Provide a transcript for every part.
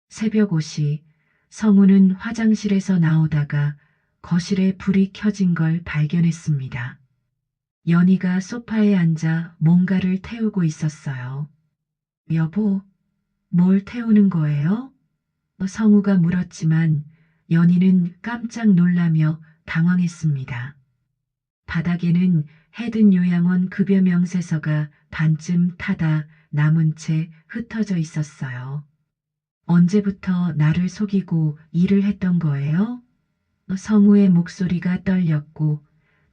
새벽 5시 성우는 화장실에서 나오다가 거실에 불이 켜진 걸 발견했습니다. 연희가 소파에 앉아 뭔가를 태우고 있었어요. 여보, 뭘 태우는 거예요? 성우가 물었지만 연희는 깜짝 놀라며 당황했습니다. 바닥에는 해든 요양원 급여 명세서가 반쯤 타다 남은 채 흩어져 있었어요. 언제부터 나를 속이고 일을 했던 거예요? 성우의 목소리가 떨렸고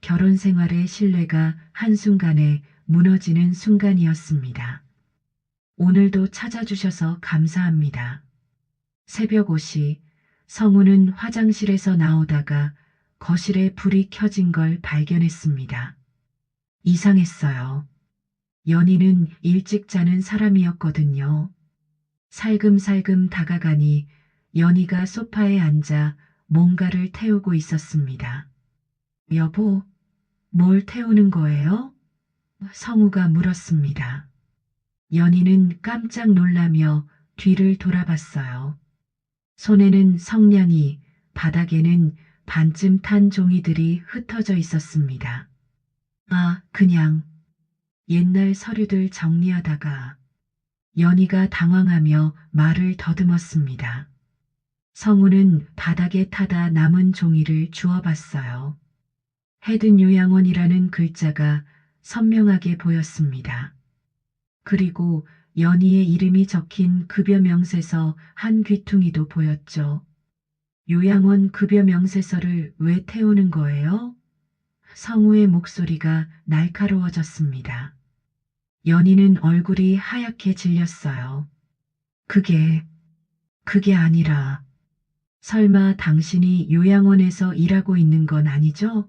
결혼 생활의 신뢰가 한순간에 무너지는 순간이었습니다. 오늘도 찾아주셔서 감사합니다. 새벽 5시 성우는 화장실에서 나오다가 거실에 불이 켜진 걸 발견했습니다. 이상했어요. 연희는 일찍 자는 사람이었거든요. 살금살금 다가가니 연희가 소파에 앉아 뭔가를 태우고 있었습니다. 여보, 뭘 태우는 거예요? 성우가 물었습니다. 연희는 깜짝 놀라며 뒤를 돌아봤어요. 손에는 성냥이, 바닥에는 반쯤 탄 종이들이 흩어져 있었습니다. 아, 그냥 옛날 서류들 정리하다가 연희가 당황하며 말을 더듬었습니다. 성우는 바닥에 타다 남은 종이를 주워봤어요. 해든 요양원이라는 글자가 선명하게 보였습니다. 그리고 연희의 이름이 적힌 급여 명세서 한 귀퉁이도 보였죠. 요양원 급여 명세서를 왜 태우는 거예요? 성우의 목소리가 날카로워졌습니다. 연희는 얼굴이 하얗게 질렸어요. 그게 아니라, 설마 당신이 요양원에서 일하고 있는 건 아니죠?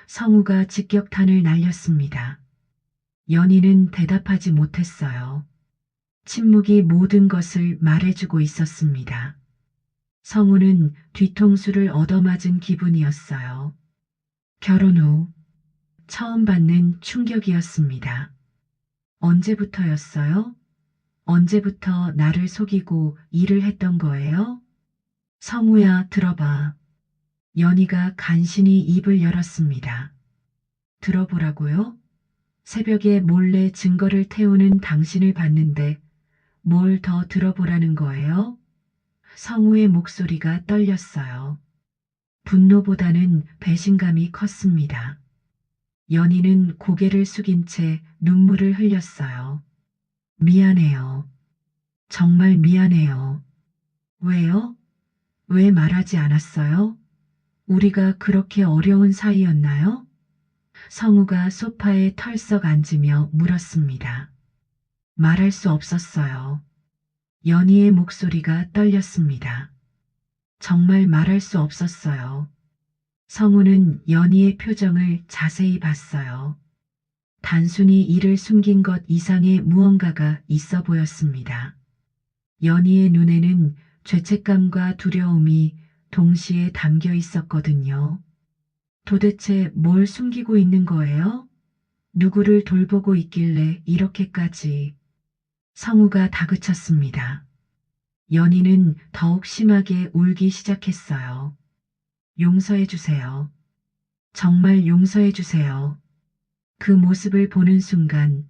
성우가 직격탄을 날렸습니다. 연희는 대답하지 못했어요. 침묵이 모든 것을 말해주고 있었습니다. 성우는 뒤통수를 얻어맞은 기분이었어요. 결혼 후 처음 받는 충격이었습니다. 언제부터였어요? 언제부터 나를 속이고 일을 했던 거예요? 성우야, 들어봐. 연희가 간신히 입을 열었습니다. 들어보라고요? 새벽에 몰래 증거를 태우는 당신을 봤는데 뭘 더 들어보라는 거예요? 성우의 목소리가 떨렸어요. 분노보다는 배신감이 컸습니다. 연희는 고개를 숙인 채 눈물을 흘렸어요. 미안해요. 정말 미안해요. 왜요? 왜 말하지 않았어요? 우리가 그렇게 어려운 사이였나요? 성우가 소파에 털썩 앉으며 물었습니다. 말할 수 없었어요. 연희의 목소리가 떨렸습니다. 정말 말할 수 없었어요. 성우는 연희의 표정을 자세히 봤어요. 단순히 이를 숨긴 것 이상의 무언가가 있어 보였습니다. 연희의 눈에는 죄책감과 두려움이 동시에 담겨 있었거든요. 도대체 뭘 숨기고 있는 거예요? 누구를 돌보고 있길래 이렇게까지. 성우가 다그쳤습니다. 연희는 더욱 심하게 울기 시작했어요. 용서해 주세요. 정말 용서해 주세요. 그 모습을 보는 순간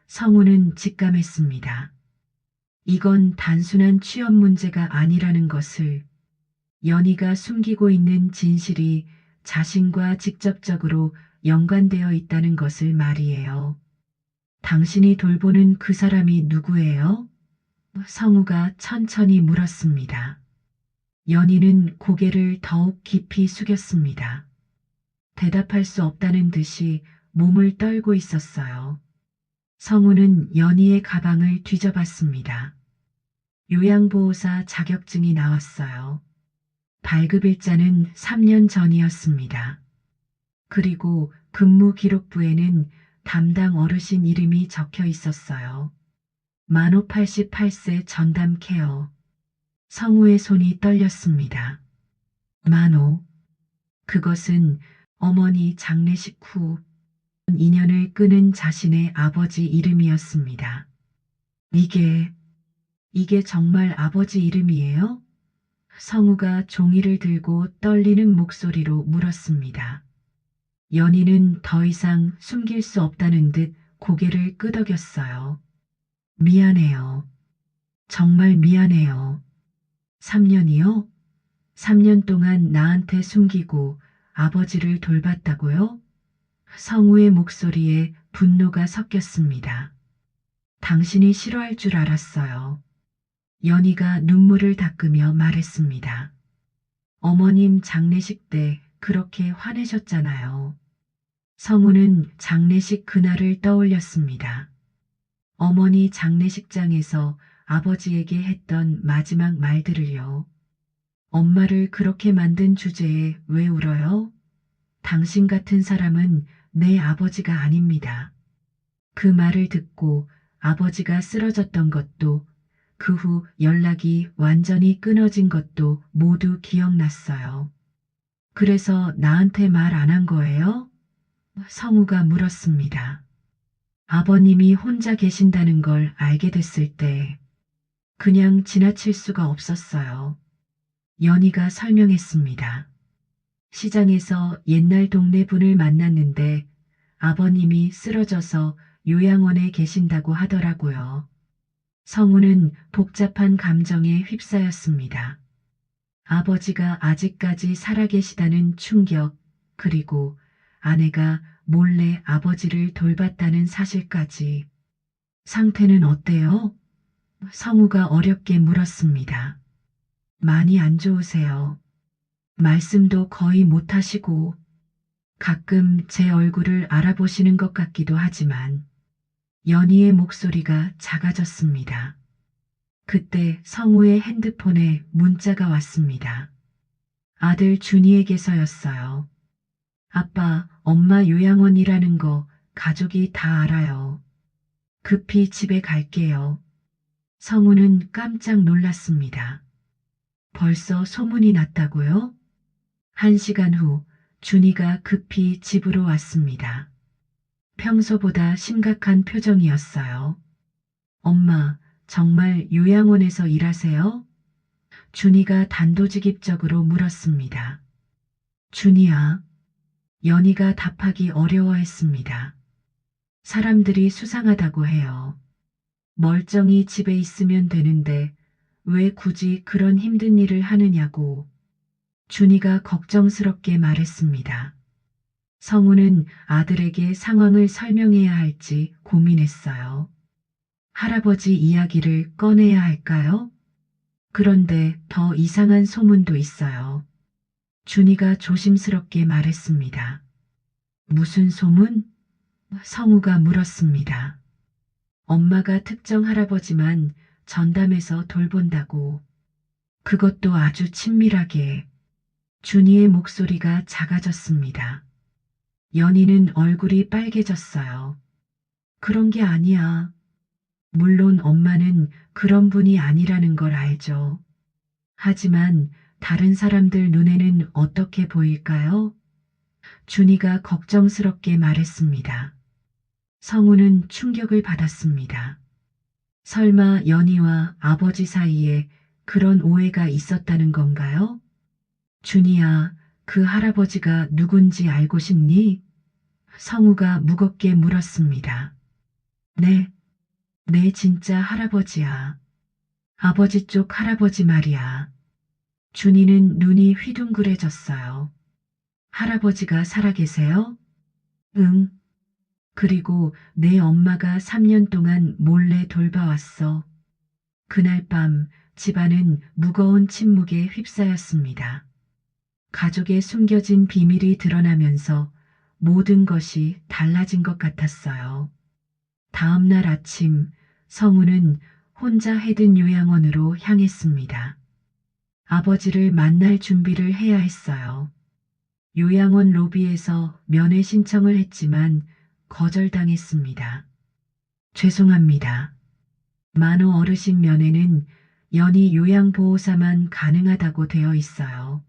성우는 직감했습니다. 이건 단순한 취업 문제가 아니라는 것을, 연희가 숨기고 있는 진실이 자신과 직접적으로 연관되어 있다는 것을 말이에요. 당신이 돌보는 그 사람이 누구예요? 성우가 천천히 물었습니다. 연희는 고개를 더욱 깊이 숙였습니다. 대답할 수 없다는 듯이 몸을 떨고 있었어요. 성우는 연희의 가방을 뒤져봤습니다. 요양보호사 자격증이 나왔어요. 발급일자는 3년 전이었습니다. 그리고 근무 기록부에는 담당 어르신 이름이 적혀 있었어요. 만호 88세 전담 케어. 성우의 손이 떨렸습니다. 만호. 그것은 어머니 장례식 후 인연을 끊은 자신의 아버지 이름이었습니다. 이게 이게 정말 아버지 이름이에요? 성우가 종이를 들고 떨리는 목소리로 물었습니다. 연희는 더 이상 숨길 수 없다는 듯 고개를 끄덕였어요. 미안해요. 정말 미안해요. 3년이요? 3년 동안 나한테 숨기고 아버지를 돌봤다고요? 성우의 목소리에 분노가 섞였습니다. 당신이 싫어할 줄 알았어요. 연희가 눈물을 닦으며 말했습니다. 어머님 장례식 때 그렇게 화내셨잖아요. 성우는 장례식 그날을 떠올렸습니다. 어머니 장례식장에서 아버지에게 했던 마지막 말들을요. 엄마를 그렇게 만든 주제에 왜 울어요? 당신 같은 사람은 내 아버지가 아닙니다. 그 말을 듣고 아버지가 쓰러졌던 것도 그 후 연락이 완전히 끊어진 것도 모두 기억났어요. 그래서 나한테 말 안 한 거예요? 성우가 물었습니다. 아버님이 혼자 계신다는 걸 알게 됐을 때 그냥 지나칠 수가 없었어요. 연희가 설명했습니다. 시장에서 옛날 동네 분을 만났는데 아버님이 쓰러져서 요양원에 계신다고 하더라고요. 성우는 복잡한 감정에 휩싸였습니다. 아버지가 아직까지 살아계시다는 충격, 그리고 아내가 몰래 아버지를 돌봤다는 사실까지. 상태는 어때요? 성우가 어렵게 물었습니다. 많이 안 좋으세요. 말씀도 거의 못하시고 가끔 제 얼굴을 알아보시는 것 같기도 하지만 연희의 목소리가 작아졌습니다. 그때 성우의 핸드폰에 문자가 왔습니다. 아들 준이에게서였어요. 아빠, 엄마 요양원이라는 거 가족이 다 알아요. 급히 집에 갈게요. 성우는 깜짝 놀랐습니다. 벌써 소문이 났다고요? 1시간 후 준이가 급히 집으로 왔습니다. 평소보다 심각한 표정이었어요. 엄마, 정말 요양원에서 일하세요? 준이가 단도직입적으로 물었습니다. 준이야. 연희가 답하기 어려워했습니다. 사람들이 수상하다고 해요. 멀쩡히 집에 있으면 되는데 왜 굳이 그런 힘든 일을 하느냐고. 준이가 걱정스럽게 말했습니다. 성우는 아들에게 상황을 설명해야 할지 고민했어요. 할아버지 이야기를 꺼내야 할까요? 그런데 더 이상한 소문도 있어요. 준이가 조심스럽게 말했습니다. 무슨 소문? 성우가 물었습니다. 엄마가 특정 할아버지만 전담해서 돌본다고. 그것도 아주 친밀하게. 준이의 목소리가 작아졌습니다. 연희는 얼굴이 빨개졌어요. 그런 게 아니야. 물론 엄마는 그런 분이 아니라는 걸 알죠. 하지만 다른 사람들 눈에는 어떻게 보일까요? 준이가 걱정스럽게 말했습니다. 성우는 충격을 받았습니다. 설마 연희와 아버지 사이에 그런 오해가 있었다는 건가요? 준이야, 그 할아버지가 누군지 알고 싶니? 성우가 무겁게 물었습니다. 네, 내 진짜 할아버지야. 아버지 쪽 할아버지 말이야. 준이는 눈이 휘둥그레졌어요. 할아버지가 살아계세요? 응. 그리고 내 엄마가 3년 동안 몰래 돌봐왔어. 그날 밤 집안은 무거운 침묵에 휩싸였습니다. 가족의 숨겨진 비밀이 드러나면서 모든 것이 달라진 것 같았어요. 다음 날 아침 성우는 혼자 해든 요양원으로 향했습니다. 아버지를 만날 준비를 해야 했어요. 요양원 로비에서 면회 신청을 했지만 거절당했습니다. 죄송합니다. 만호 어르신 면회는 연희 요양보호사만 가능하다고 되어 있어요.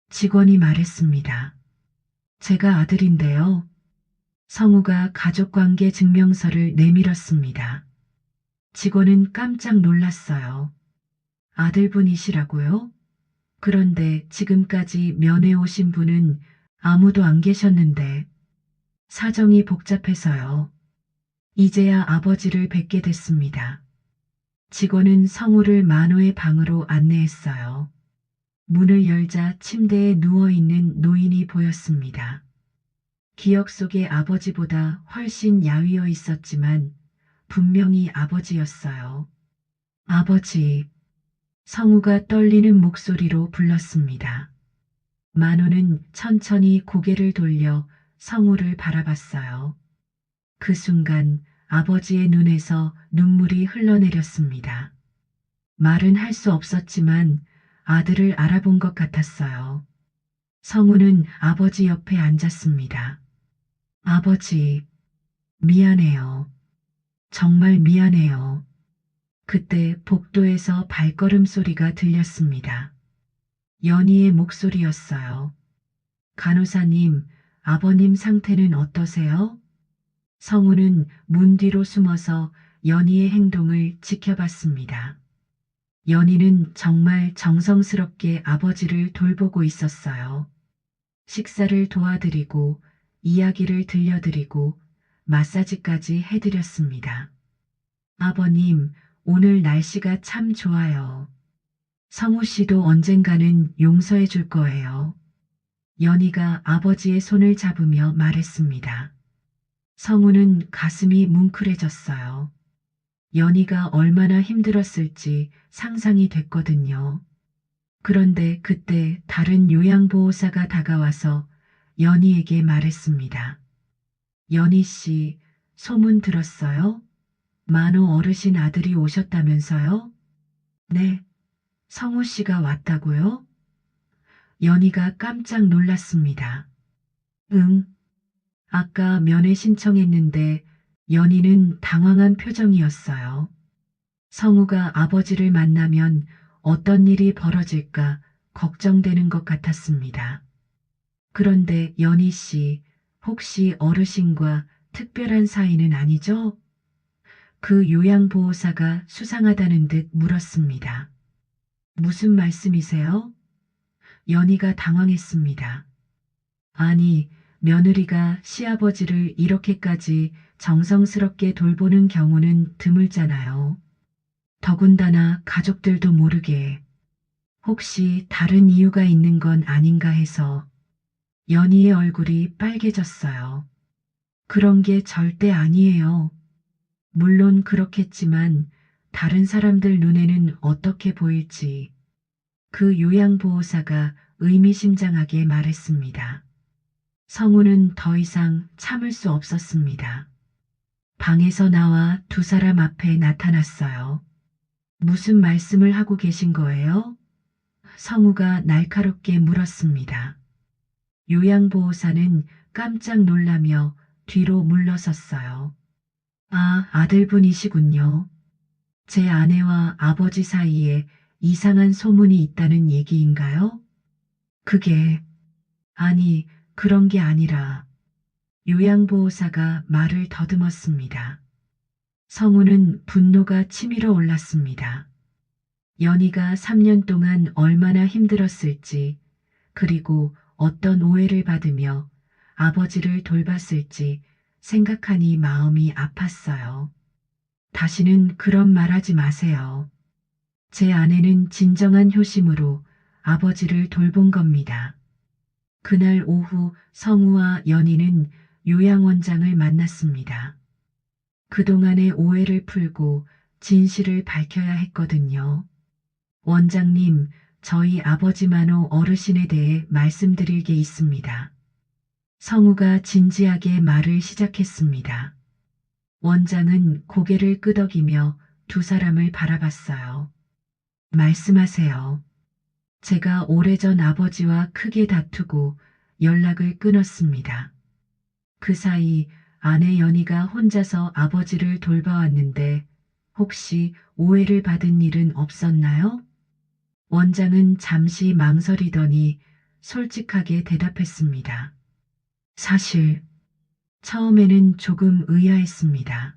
직원이 말했습니다. 제가 아들인데요. 성우가 가족관계 증명서를 내밀었습니다. 직원은 깜짝 놀랐어요. 아들분이시라고요? 그런데 지금까지 면회 오신 분은 아무도 안 계셨는데 사정이 복잡해서요. 이제야 아버지를 뵙게 됐습니다. 직원은 성우를 만호의 방으로 안내했어요. 문을 열자 침대에 누워있는 노인이 보였습니다. 기억 속의 아버지보다 훨씬 야위어 있었지만 분명히 아버지였어요. 아버지, 성우가 떨리는 목소리로 불렀습니다. 만호는 천천히 고개를 돌려 성우를 바라봤어요. 그 순간 아버지의 눈에서 눈물이 흘러내렸습니다. 말은 할 수 없었지만 아들을 알아본 것 같았어요. 성우는 아버지 옆에 앉았습니다. 아버지, 미안해요. 정말 미안해요. 그때 복도에서 발걸음 소리가 들렸습니다. 연희의 목소리였어요. 간호사님, 아버님 상태는 어떠세요? 성우는 문 뒤로 숨어서 연희의 행동을 지켜봤습니다. 연희는 정말 정성스럽게 아버지를 돌보고 있었어요. 식사를 도와드리고 이야기를 들려드리고 마사지까지 해드렸습니다. 아버님, 오늘 날씨가 참 좋아요. 성우 씨도 언젠가는 용서해 줄 거예요. 연희가 아버지의 손을 잡으며 말했습니다. 성우는 가슴이 뭉클해졌어요. 연희가 얼마나 힘들었을지 상상이 됐거든요. 그런데 그때 다른 요양보호사가 다가와서 연희에게 말했습니다. 연희 씨, 소문 들었어요? 만호 어르신 아들이 오셨다면서요? 네, 성우 씨가 왔다고요? 연희가 깜짝 놀랐습니다. 응, 아까 면회 신청했는데 연희는 당황한 표정이었어요. 성우가 아버지를 만나면 어떤 일이 벌어질까 걱정되는 것 같았습니다. 그런데 연희 씨, 혹시 어르신과 특별한 사이는 아니죠? 그 요양보호사가 수상하다는 듯 물었습니다. 무슨 말씀이세요? 연희가 당황했습니다. 아니, 며느리가 시아버지를 이렇게까지 정성스럽게 돌보는 경우는 드물잖아요. 더군다나 가족들도 모르게 혹시 다른 이유가 있는 건 아닌가 해서 연희의 얼굴이 빨개졌어요. 그런 게 절대 아니에요. 물론 그렇겠지만 다른 사람들 눈에는 어떻게 보일지 그 요양보호사가 의미심장하게 말했습니다. 성우는 더 이상 참을 수 없었습니다. 방에서 나와 두 사람 앞에 나타났어요. 무슨 말씀을 하고 계신 거예요? 성우가 날카롭게 물었습니다. 요양보호사는 깜짝 놀라며 뒤로 물러섰어요. 아, 아들분이시군요. 제 아내와 아버지 사이에 이상한 소문이 있다는 얘기인가요? 그게, 아니, 그런 게 아니라, 요양보호사가 말을 더듬었습니다. 성우는 분노가 치밀어 올랐습니다. 연희가 3년 동안 얼마나 힘들었을지, 그리고 어떤 오해를 받으며 아버지를 돌봤을지 생각하니 마음이 아팠어요. 다시는 그런 말 하지 마세요. 제 아내는 진정한 효심으로 아버지를 돌본 겁니다. 그날 오후 성우와 연희는 요양원장을 만났습니다. 그동안의 오해를 풀고 진실을 밝혀야 했거든요. 원장님, 저희 아버지 만호 어르신에 대해 말씀드릴 게 있습니다. 성우가 진지하게 말을 시작했습니다. 원장은 고개를 끄덕이며 두 사람을 바라봤어요. 말씀하세요. 제가 오래전 아버지와 크게 다투고 연락을 끊었습니다. 그 사이 아내 연희가 혼자서 아버지를 돌봐왔는데 혹시 오해를 받은 일은 없었나요? 원장은 잠시 망설이더니 솔직하게 대답했습니다. 사실 처음에는 조금 의아했습니다.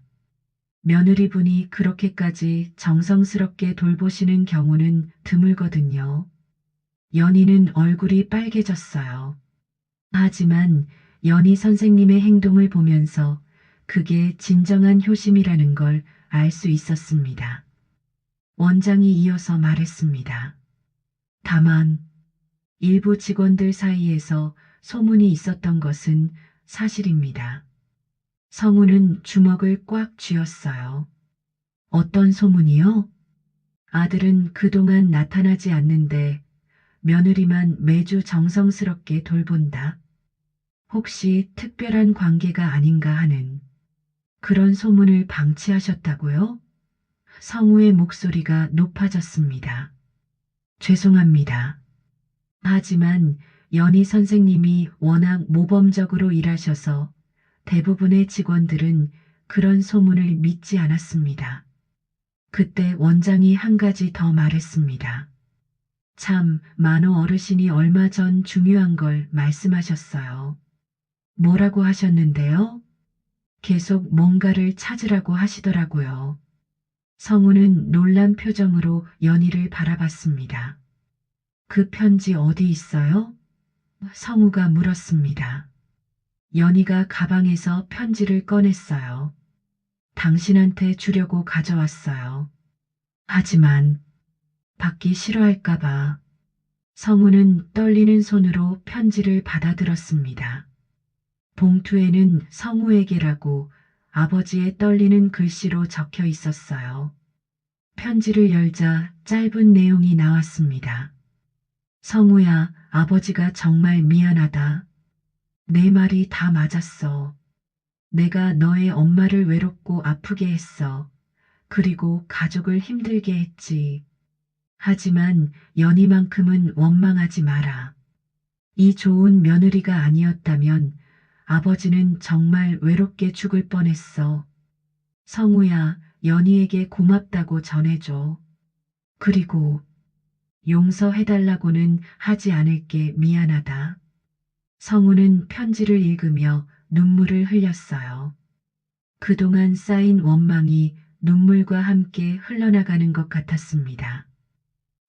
며느리분이 그렇게까지 정성스럽게 돌보시는 경우는 드물거든요. 연희는 얼굴이 빨개졌어요. 하지만 연희 선생님의 행동을 보면서 그게 진정한 효심이라는 걸 알 수 있었습니다. 원장이 이어서 말했습니다. 다만 일부 직원들 사이에서 소문이 있었던 것은 사실입니다. 성우는 주먹을 꽉 쥐었어요. 어떤 소문이요? 아들은 그동안 나타나지 않는데 며느리만 매주 정성스럽게 돌본다. 혹시 특별한 관계가 아닌가 하는 그런 소문을 방치하셨다고요? 성우의 목소리가 높아졌습니다. 죄송합니다. 하지만 연희 선생님이 워낙 모범적으로 일하셔서 대부분의 직원들은 그런 소문을 믿지 않았습니다. 그때 원장이 한 가지 더 말했습니다. 참, 만호 어르신이 얼마 전 중요한 걸 말씀하셨어요. 뭐라고 하셨는데요? 계속 뭔가를 찾으라고 하시더라고요. 성우는 놀란 표정으로 연희를 바라봤습니다. 그 편지 어디 있어요? 성우가 물었습니다. 연희가 가방에서 편지를 꺼냈어요. 당신한테 주려고 가져왔어요. 하지만 받기 싫어할까봐 성우는 떨리는 손으로 편지를 받아들었습니다. 봉투에는 성우에게라고 아버지의 떨리는 글씨로 적혀 있었어요. 편지를 열자 짧은 내용이 나왔습니다. 성우야, 아버지가 정말 미안하다. 내 말이 다 맞았어. 내가 너의 엄마를 외롭고 아프게 했어. 그리고 가족을 힘들게 했지. 하지만 연희만큼은 원망하지 마라. 이 좋은 며느리가 아니었다면 아버지는 정말 외롭게 죽을 뻔했어. 성우야, 연희에게 고맙다고 전해줘. 그리고 용서해달라고는 하지 않을게 미안하다. 성우는 편지를 읽으며 눈물을 흘렸어요. 그동안 쌓인 원망이 눈물과 함께 흘러나가는 것 같았습니다.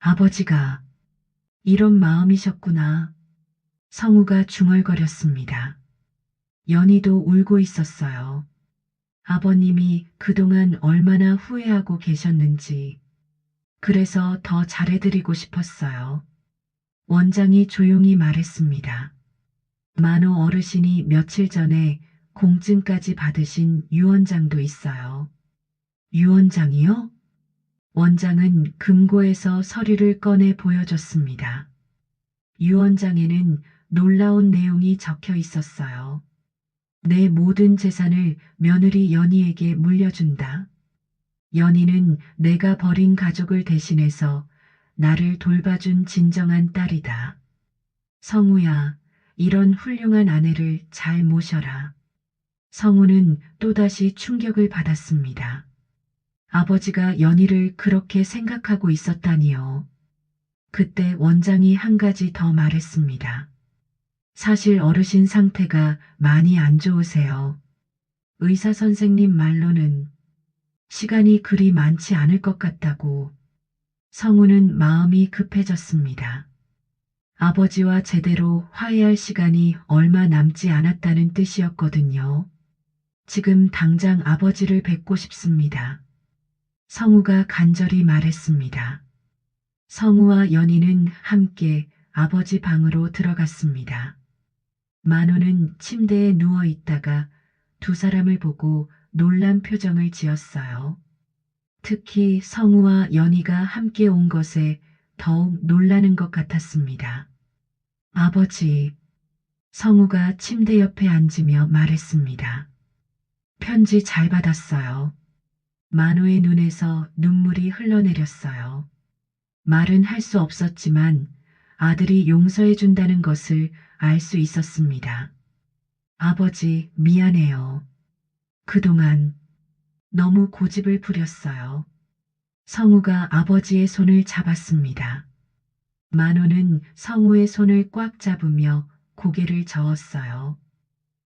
아버지가 이런 마음이셨구나. 성우가 중얼거렸습니다. 연희도 울고 있었어요. 아버님이 그동안 얼마나 후회하고 계셨는지. 그래서 더 잘해드리고 싶었어요. 원장이 조용히 말했습니다. 만호 어르신이 며칠 전에 공증까지 받으신 유언장도 있어요. 유언장이요? 원장은 금고에서 서류를 꺼내 보여줬습니다. 유언장에는 놀라운 내용이 적혀 있었어요. 내 모든 재산을 며느리 연희에게 물려준다. 연희는 내가 버린 가족을 대신해서 나를 돌봐준 진정한 딸이다. 성우야, 이런 훌륭한 아내를 잘 모셔라. 성우는 또다시 충격을 받았습니다. 아버지가 연희를 그렇게 생각하고 있었다니요. 그때 원장이 한 가지 더 말했습니다. 사실 어르신 상태가 많이 안 좋으세요. 의사 선생님 말로는 시간이 그리 많지 않을 것 같다고. 성우는 마음이 급해졌습니다. 아버지와 제대로 화해할 시간이 얼마 남지 않았다는 뜻이었거든요. 지금 당장 아버지를 뵙고 싶습니다. 성우가 간절히 말했습니다. 성우와 연희는 함께 아버지 방으로 들어갔습니다. 만호는 침대에 누워 있다가 두 사람을 보고 놀란 표정을 지었어요. 특히 성우와 연희가 함께 온 것에 더욱 놀라는 것 같았습니다. 아버지, 성우가 침대 옆에 앉으며 말했습니다. 편지 잘 받았어요. 만호의 눈에서 눈물이 흘러내렸어요. 말은 할 수 없었지만 아들이 용서해 준다는 것을 알 수 있었습니다. 아버지, 미안해요. 그동안 너무 고집을 부렸어요. 성우가 아버지의 손을 잡았습니다. 만호는 성우의 손을 꽉 잡으며 고개를 저었어요.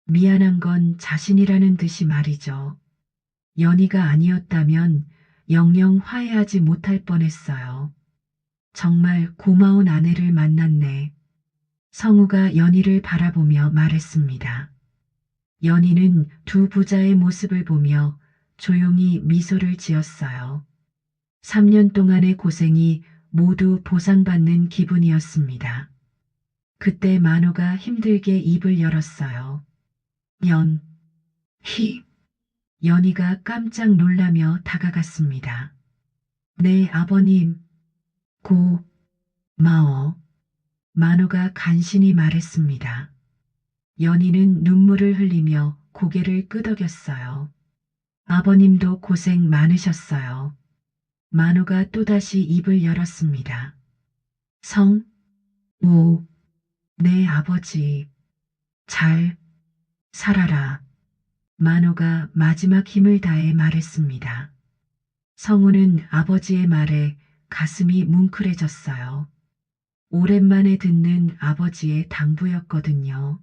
미안한 건 자신이라는 듯이 말이죠. 연희가 아니었다면 영영 화해하지 못할 뻔했어요. 정말 고마운 아내를 만났네. 성우가 연희를 바라보며 말했습니다. 연희는 두 부자의 모습을 보며 조용히 미소를 지었어요. 3년 동안의 고생이 모두 보상받는 기분이었습니다. 그때 만호가 힘들게 입을 열었어요. 히. 연희가 깜짝 놀라며 다가갔습니다. 네, 아버님. 고마워. 만호가 간신히 말했습니다. 연희는 눈물을 흘리며 고개를 끄덕였어요. 아버님도 고생 많으셨어요. 만호가 또다시 입을 열었습니다. 네, 아버지. 잘 살아라. 만호가 마지막 힘을 다해 말했습니다. 성우는 아버지의 말에 가슴이 뭉클해졌어요. 오랜만에 듣는 아버지의 당부였거든요.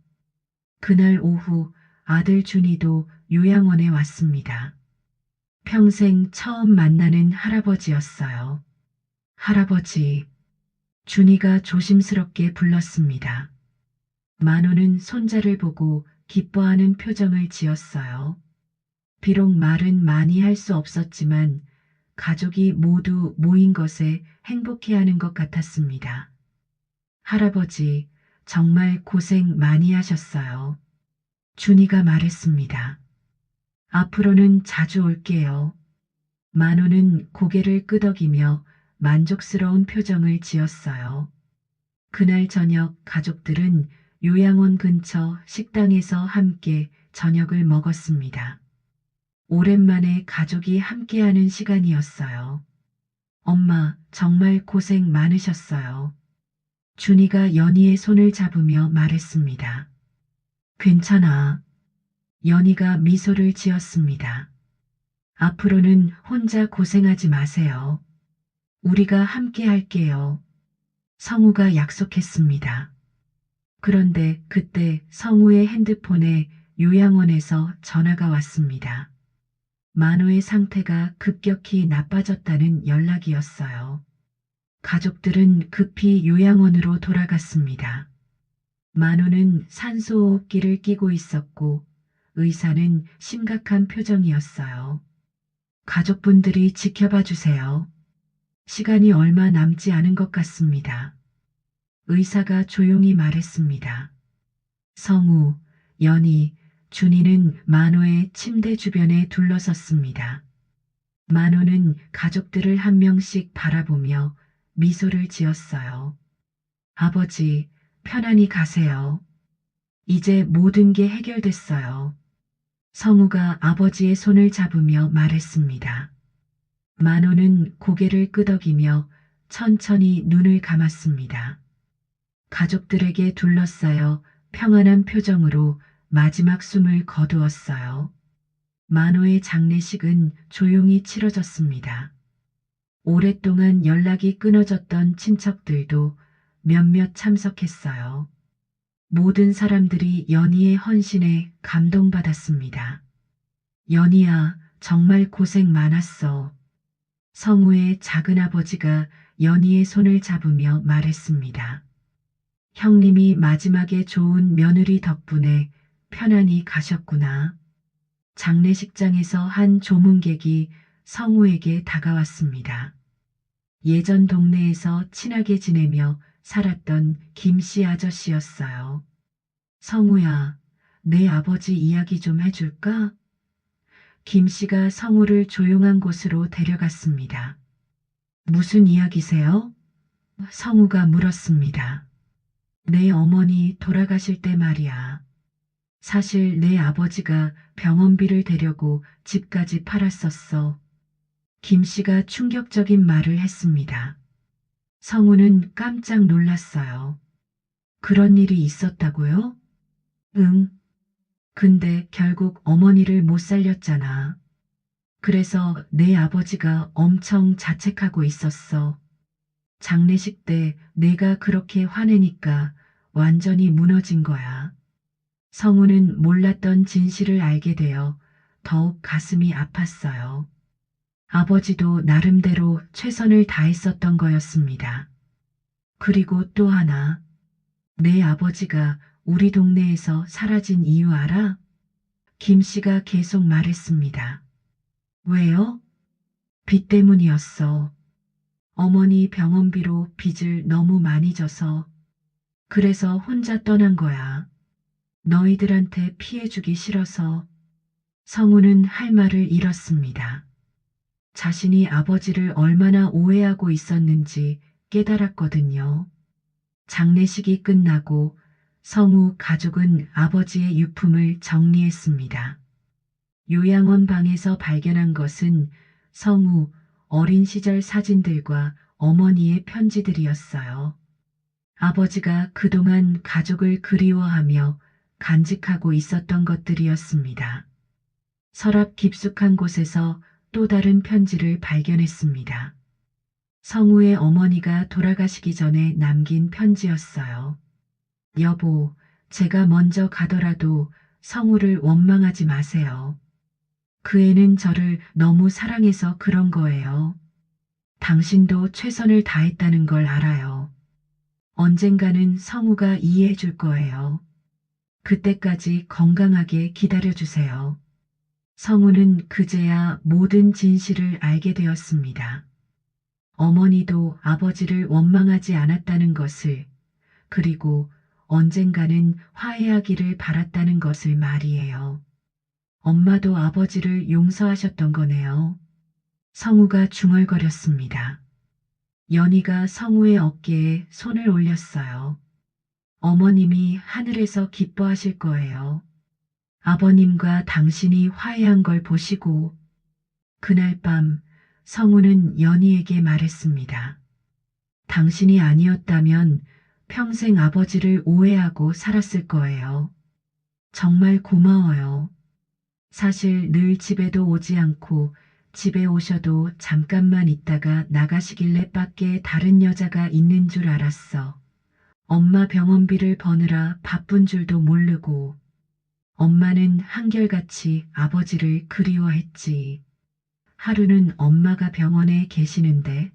그날 오후 아들 준이도 요양원에 왔습니다. 평생 처음 만나는 할아버지였어요. 할아버지, 준이가 조심스럽게 불렀습니다. 만호는 손자를 보고 기뻐하는 표정을 지었어요. 비록 말은 많이 할 수 없었지만 가족이 모두 모인 것에 행복해하는 것 같았습니다. 할아버지, 정말 고생 많이 하셨어요. 준이가 말했습니다. 앞으로는 자주 올게요. 만호는 고개를 끄덕이며 만족스러운 표정을 지었어요. 그날 저녁 가족들은 요양원 근처 식당에서 함께 저녁을 먹었습니다. 오랜만에 가족이 함께하는 시간이었어요. 엄마, 정말 고생 많으셨어요. 준이가 연희의 손을 잡으며 말했습니다. 괜찮아. 연희가 미소를 지었습니다. 앞으로는 혼자 고생하지 마세요. 우리가 함께 할게요. 성우가 약속했습니다. 그런데 그때 성우의 핸드폰에 요양원에서 전화가 왔습니다. 만호의 상태가 급격히 나빠졌다는 연락이었어요. 가족들은 급히 요양원으로 돌아갔습니다. 만호는 산소호흡기를 끼고 있었고 의사는 심각한 표정이었어요. 가족분들이 지켜봐 주세요. 시간이 얼마 남지 않은 것 같습니다. 의사가 조용히 말했습니다. 성우, 연희, 준이는 만호의 침대 주변에 둘러섰습니다. 만호는 가족들을 한 명씩 바라보며 미소를 지었어요. 아버지, 편안히 가세요. 이제 모든 게 해결됐어요. 성우가 아버지의 손을 잡으며 말했습니다. 만호는 고개를 끄덕이며 천천히 눈을 감았습니다. 가족들에게 둘러싸여 평안한 표정으로 마지막 숨을 거두었어요. 만호의 장례식은 조용히 치러졌습니다. 오랫동안 연락이 끊어졌던 친척들도 몇몇 참석했어요. 모든 사람들이 연희의 헌신에 감동받았습니다. 연희야, 정말 고생 많았어. 성우의 작은아버지가 연희의 손을 잡으며 말했습니다. 형님이 마지막에 좋은 며느리 덕분에 편안히 가셨구나. 장례식장에서 한 조문객이 성우에게 다가왔습니다. 예전 동네에서 친하게 지내며 살았던 김씨 아저씨였어요. 성우야, 내 아버지 이야기 좀 해줄까? 김씨가 성우를 조용한 곳으로 데려갔습니다. 무슨 이야기세요? 성우가 물었습니다. 내 어머니 돌아가실 때 말이야. 사실 내 아버지가 병원비를 대려고 집까지 팔았었어. 김씨가 충격적인 말을 했습니다. 성우는 깜짝 놀랐어요. 그런 일이 있었다고요? 응. 근데 결국 어머니를 못 살렸잖아. 그래서 내 아버지가 엄청 자책하고 있었어. 장례식 때 내가 그렇게 화내니까 완전히 무너진 거야. 성우는 몰랐던 진실을 알게 되어 더욱 가슴이 아팠어요. 아버지도 나름대로 최선을 다했었던 거였습니다. 그리고 또 하나, 내 아버지가 우리 동네에서 사라진 이유 알아? 김 씨가 계속 말했습니다. 왜요? 빚 때문이었어. 어머니 병원비로 빚을 너무 많이 져서 그래서 혼자 떠난 거야. 너희들한테 피해 주기 싫어서. 성우는 할 말을 잃었습니다. 자신이 아버지를 얼마나 오해하고 있었는지 깨달았거든요. 장례식이 끝나고 성우 가족은 아버지의 유품을 정리했습니다. 요양원 방에서 발견한 것은 성우 어린 시절 사진들과 어머니의 편지들이었어요. 아버지가 그동안 가족을 그리워하며 간직하고 있었던 것들이었습니다. 서랍 깊숙한 곳에서 또 다른 편지를 발견했습니다. 성우의 어머니가 돌아가시기 전에 남긴 편지였어요. 여보, 제가 먼저 가더라도 성우를 원망하지 마세요. 그 애는 저를 너무 사랑해서 그런 거예요. 당신도 최선을 다했다는 걸 알아요. 언젠가는 성우가 이해해 줄 거예요. 그때까지 건강하게 기다려주세요. 성우는 그제야 모든 진실을 알게 되었습니다. 어머니도 아버지를 원망하지 않았다는 것을, 그리고 언젠가는 화해하기를 바랐다는 것을 말이에요. 엄마도 아버지를 용서하셨던 거네요. 성우가 중얼거렸습니다. 연희가 성우의 어깨에 손을 올렸어요. 어머님이 하늘에서 기뻐하실 거예요. 아버님과 당신이 화해한 걸 보시고. 그날 밤 성우는 연희에게 말했습니다. 당신이 아니었다면 평생 아버지를 오해하고 살았을 거예요. 정말 고마워요. 사실 늘 집에도 오지 않고 집에 오셔도 잠깐만 있다가 나가시길래 밖에 다른 여자가 있는 줄 알았어. 엄마 병원비를 버느라 바쁜 줄도 모르고. 엄마는 한결같이 아버지를 그리워했지. 하루는 엄마가 병원에 계시는데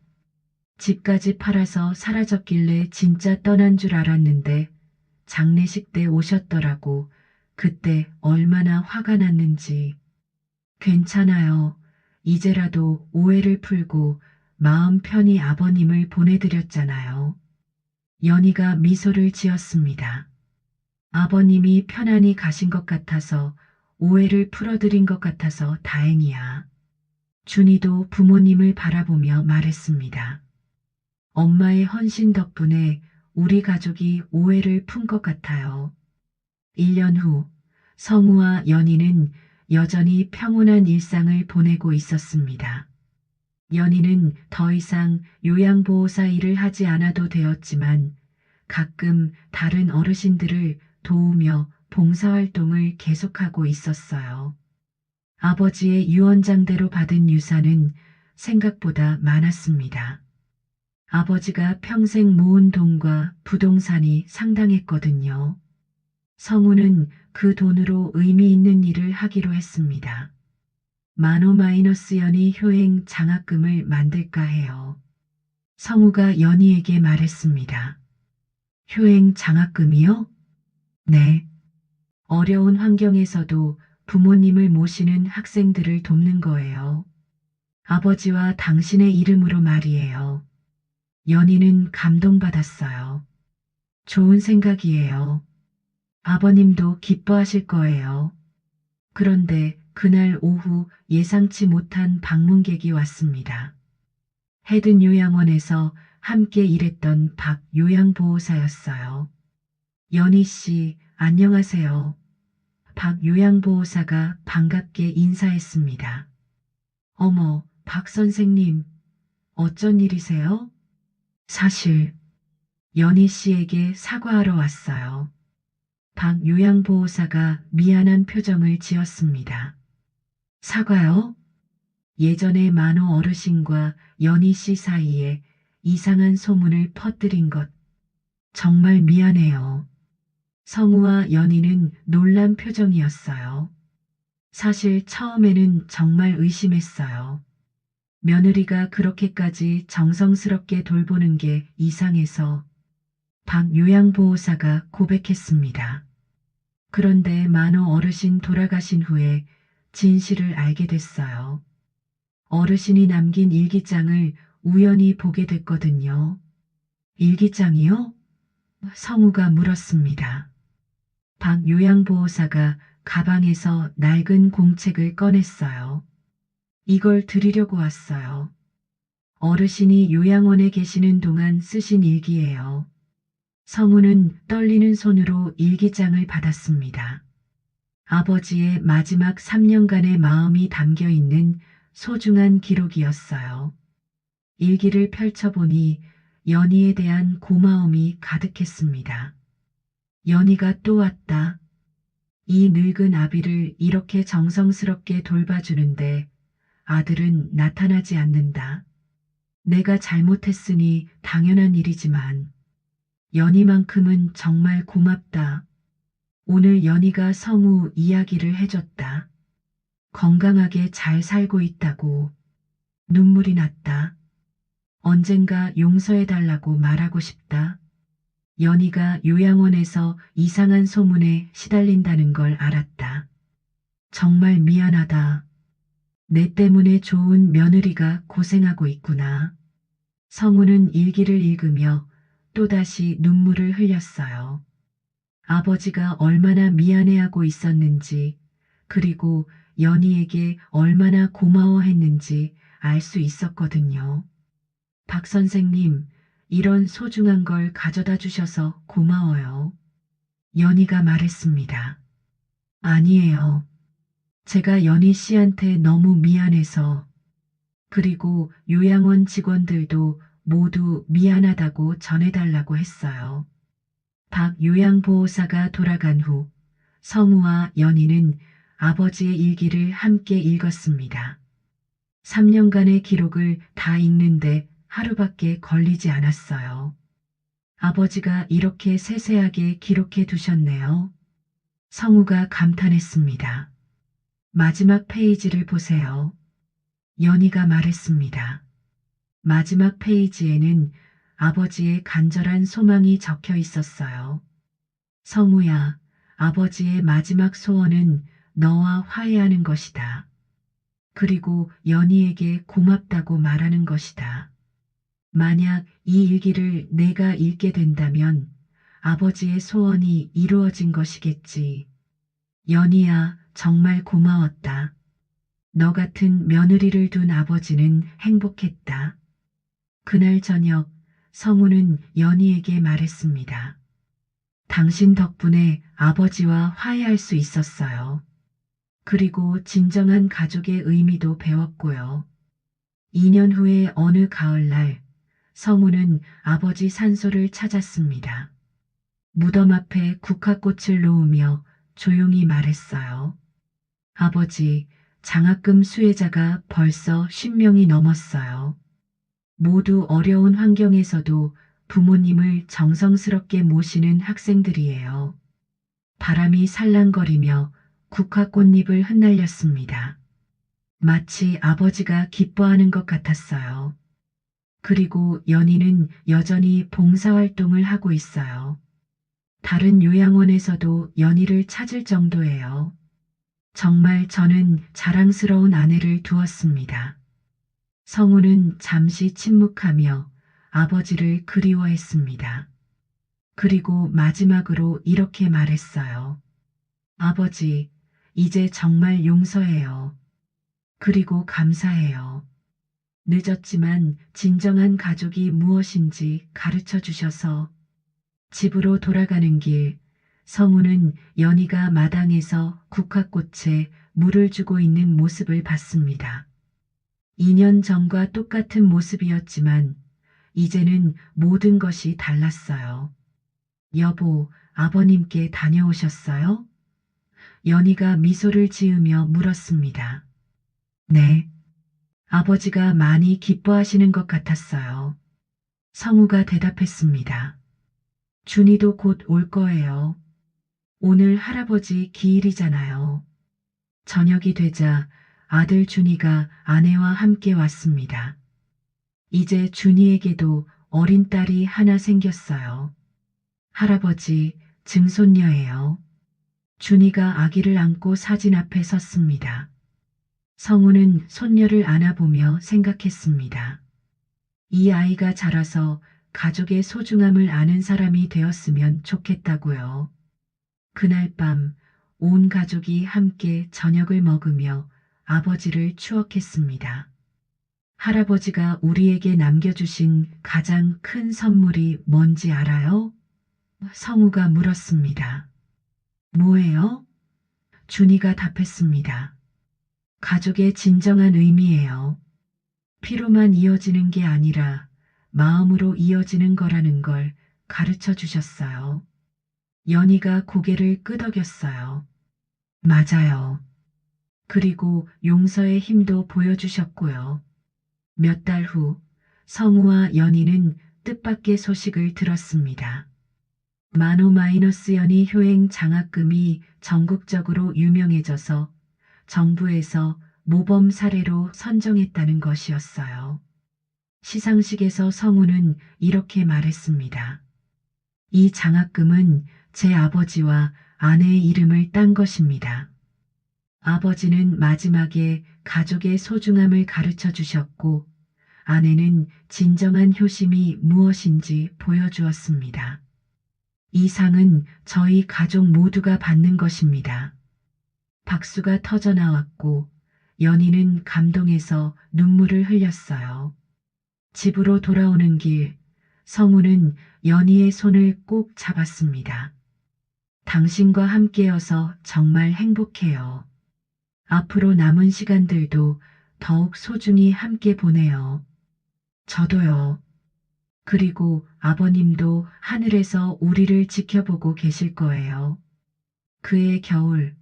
집까지 팔아서 사라졌길래 진짜 떠난 줄 알았는데 장례식 때 오셨더라고. 그때 얼마나 화가 났는지. 괜찮아요. 이제라도 오해를 풀고 마음 편히 아버님을 보내드렸잖아요. 연희가 미소를 지었습니다. 아버님이 편안히 가신 것 같아서, 오해를 풀어드린 것 같아서 다행이야. 준이도 부모님을 바라보며 말했습니다. 엄마의 헌신 덕분에 우리 가족이 오해를 푼 것 같아요. 1년 후 성우와 연희는 여전히 평온한 일상을 보내고 있었습니다. 연희는 더 이상 요양보호사 일을 하지 않아도 되었지만 가끔 다른 어르신들을 도우며 봉사활동을 계속하고 있었어요. 아버지의 유언장대로 받은 유산은 생각보다 많았습니다. 아버지가 평생 모은 돈과 부동산이 상당했거든요. 성우는 그 돈으로 의미 있는 일을 하기로 했습니다. 마노-연희 효행 장학금을 만들까 해요. 성우가 연희에게 말했습니다. 효행 장학금이요? 네. 어려운 환경에서도 부모님을 모시는 학생들을 돕는 거예요. 아버지와 당신의 이름으로 말이에요. 연희는 감동받았어요. 좋은 생각이에요. 아버님도 기뻐하실 거예요. 그런데 그날 오후 예상치 못한 방문객이 왔습니다. 헤든 요양원에서 함께 일했던 박 요양보호사였어요. 연희 씨, 안녕하세요. 박 요양보호사가 반갑게 인사했습니다. 어머, 박 선생님, 어쩐 일이세요? 사실 연희 씨에게 사과하러 왔어요. 박 요양보호사가 미안한 표정을 지었습니다. 사과요? 예전에 만호 어르신과 연희 씨 사이에 이상한 소문을 퍼뜨린 것 정말 미안해요. 성우와 연희는 놀란 표정이었어요. 사실 처음에는 정말 의심했어요. 며느리가 그렇게까지 정성스럽게 돌보는 게 이상해서 박 요양보호사가 고백했습니다. 그런데 만호 어르신 돌아가신 후에 진실을 알게 됐어요. 어르신이 남긴 일기장을 우연히 보게 됐거든요. 일기장이요? 성우가 물었습니다. 박 요양보호사가 가방에서 낡은 공책을 꺼냈어요. 이걸 드리려고 왔어요. 어르신이 요양원에 계시는 동안 쓰신 일기예요. 성우는 떨리는 손으로 일기장을 받았습니다. 아버지의 마지막 3년간의 마음이 담겨 있는 소중한 기록이었어요. 일기를 펼쳐보니 연희에 대한 고마움이 가득했습니다. 연희가 또 왔다. 이 늙은 아비를 이렇게 정성스럽게 돌봐주는데 아들은 나타나지 않는다. 내가 잘못했으니 당연한 일이지만 연희만큼은 정말 고맙다. 오늘 연희가 성우 이야기를 해줬다. 건강하게 잘 살고 있다고. 눈물이 났다. 언젠가 용서해달라고 말하고 싶다. 연희가 요양원에서 이상한 소문에 시달린다는 걸 알았다. 정말 미안하다. 내 때문에 좋은 며느리가 고생하고 있구나. 성우는 일기를 읽으며 또다시 눈물을 흘렸어요. 아버지가 얼마나 미안해하고 있었는지, 그리고 연희에게 얼마나 고마워했는지 알 수 있었거든요. 박 선생님, 이런 소중한 걸 가져다 주셔서 고마워요. 연희가 말했습니다. 아니에요. 제가 연희 씨한테 너무 미안해서, 그리고 요양원 직원들도 모두 미안하다고 전해달라고 했어요. 박 요양보호사가 돌아간 후 성우와 연희는 아버지의 일기를 함께 읽었습니다. 3년간의 기록을 다 읽는데 하루밖에 걸리지 않았어요. 아버지가 이렇게 세세하게 기록해 두셨네요. 성우가 감탄했습니다. 마지막 페이지를 보세요. 연희가 말했습니다. 마지막 페이지에는 아버지의 간절한 소망이 적혀 있었어요. 성우야, 아버지의 마지막 소원은 너와 화해하는 것이다. 그리고 연희에게 고맙다고 말하는 것이다. 만약 이 일기를 내가 읽게 된다면 아버지의 소원이 이루어진 것이겠지. 연희야, 정말 고마웠다. 너 같은 며느리를 둔 아버지는 행복했다. 그날 저녁 성우는 연희에게 말했습니다. 당신 덕분에 아버지와 화해할 수 있었어요. 그리고 진정한 가족의 의미도 배웠고요. 2년 후에 어느 가을날 성우는 아버지 산소를 찾았습니다. 무덤 앞에 국화꽃을 놓으며 조용히 말했어요. 아버지, 장학금 수혜자가 벌써 10명이 넘었어요. 모두 어려운 환경에서도 부모님을 정성스럽게 모시는 학생들이에요. 바람이 살랑거리며 국화꽃잎을 흩날렸습니다. 마치 아버지가 기뻐하는 것 같았어요. 그리고 연희는 여전히 봉사활동을 하고 있어요. 다른 요양원에서도 연희를 찾을 정도예요. 정말 저는 자랑스러운 아내를 두었습니다. 성우는 잠시 침묵하며 아버지를 그리워했습니다. 그리고 마지막으로 이렇게 말했어요. 아버지, 이제 정말 용서해요. 그리고 감사해요. 늦었지만 진정한 가족이 무엇인지 가르쳐 주셔서. 집으로 돌아가는 길, 성우는 연희가 마당에서 국화꽃에 물을 주고 있는 모습을 봤습니다. 2년 전과 똑같은 모습이었지만 이제는 모든 것이 달랐어요. 여보, 아버님께 다녀오셨어요? 연희가 미소를 지으며 물었습니다. 네. 아버지가 많이 기뻐하시는 것 같았어요. 성우가 대답했습니다. 준이도 곧 올 거예요. 오늘 할아버지 기일이잖아요. 저녁이 되자 아들 준이가 아내와 함께 왔습니다. 이제 준이에게도 어린 딸이 하나 생겼어요. 할아버지, 증손녀예요. 준이가 아기를 안고 사진 앞에 섰습니다. 성우는 손녀를 안아보며 생각했습니다. 이 아이가 자라서 가족의 소중함을 아는 사람이 되었으면 좋겠다고요. 그날 밤 온 가족이 함께 저녁을 먹으며 아버지를 추억했습니다. 할아버지가 우리에게 남겨주신 가장 큰 선물이 뭔지 알아요? 성우가 물었습니다. 뭐예요? 준이가 답했습니다. 가족의 진정한 의미예요. 피로만 이어지는 게 아니라 마음으로 이어지는 거라는 걸 가르쳐 주셨어요. 연희가 고개를 끄덕였어요. 맞아요. 그리고 용서의 힘도 보여주셨고요. 몇 달 후 성우와 연희는 뜻밖의 소식을 들었습니다. 마노-마이너스 연희 효행 장학금이 전국적으로 유명해져서 정부에서 모범 사례로 선정했다는 것이었어요. 시상식에서 성우는 이렇게 말했습니다. 이 장학금은 제 아버지와 아내의 이름을 딴 것입니다. 아버지는 마지막에 가족의 소중함을 가르쳐 주셨고, 아내는 진정한 효심이 무엇인지 보여주었습니다. 이 상은 저희 가족 모두가 받는 것입니다. 박수가 터져 나왔고, 연희는 감동해서 눈물을 흘렸어요. 집으로 돌아오는 길, 성우는 연희의 손을 꼭 잡았습니다. 당신과 함께여서 정말 행복해요. 앞으로 남은 시간들도 더욱 소중히 함께 보내요. 저도요. 그리고 아버님도 하늘에서 우리를 지켜보고 계실 거예요. 그해 겨울,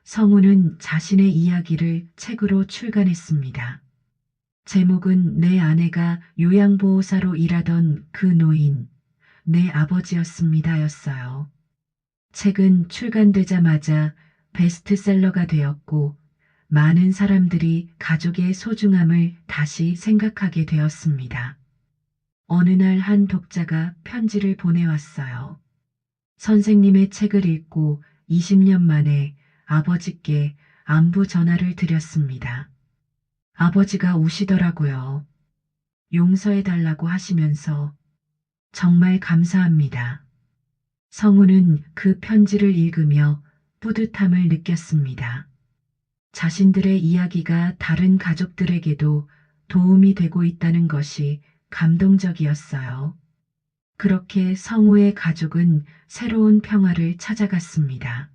성우는 자신의 이야기를 책으로 출간했습니다. 제목은 내 아내가 요양보호사로 일하던 그 노인, 내 아버지였습니다였어요. 책은 출간되자마자 베스트셀러가 되었고, 많은 사람들이 가족의 소중함을 다시 생각하게 되었습니다. 어느 날 한 독자가 편지를 보내왔어요. 선생님의 책을 읽고 20년 만에 아버지께 안부 전화를 드렸습니다. 아버지가 우시더라고요. 용서해달라고 하시면서 정말 감사합니다. 성우는 그 편지를 읽으며 뿌듯함을 느꼈습니다. 자신들의 이야기가 다른 가족들에게도 도움이 되고 있다는 것이 감동적이었어요. 그렇게 성우의 가족은 새로운 평화를 찾아갔습니다.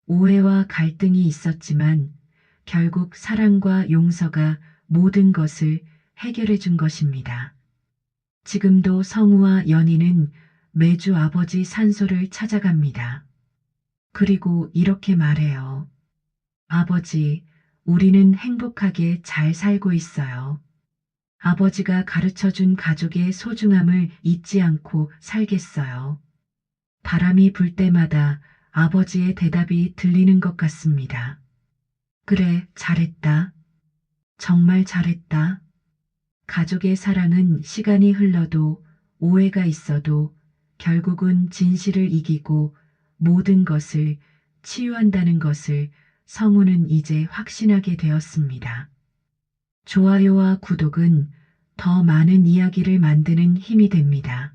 오해와 갈등이 있었지만 결국 사랑과 용서가 모든 것을 해결해 준 것입니다. 지금도 성우와 연희는 매주 아버지 산소를 찾아갑니다. 그리고 이렇게 말해요. 아버지, 우리는 행복하게 잘 살고 있어요. 아버지가 가르쳐 준 가족의 소중함을 잊지 않고 살겠어요. 바람이 불 때마다 아버지의 대답이 들리는 것 같습니다. 그래, 잘했다. 정말 잘했다. 가족의 사랑은 시간이 흘러도 오해가 있어도 결국은 진실을 이기고 모든 것을 치유한다는 것을 성우는 이제 확신하게 되었습니다. 좋아요와 구독은 더 많은 이야기를 만드는 힘이 됩니다.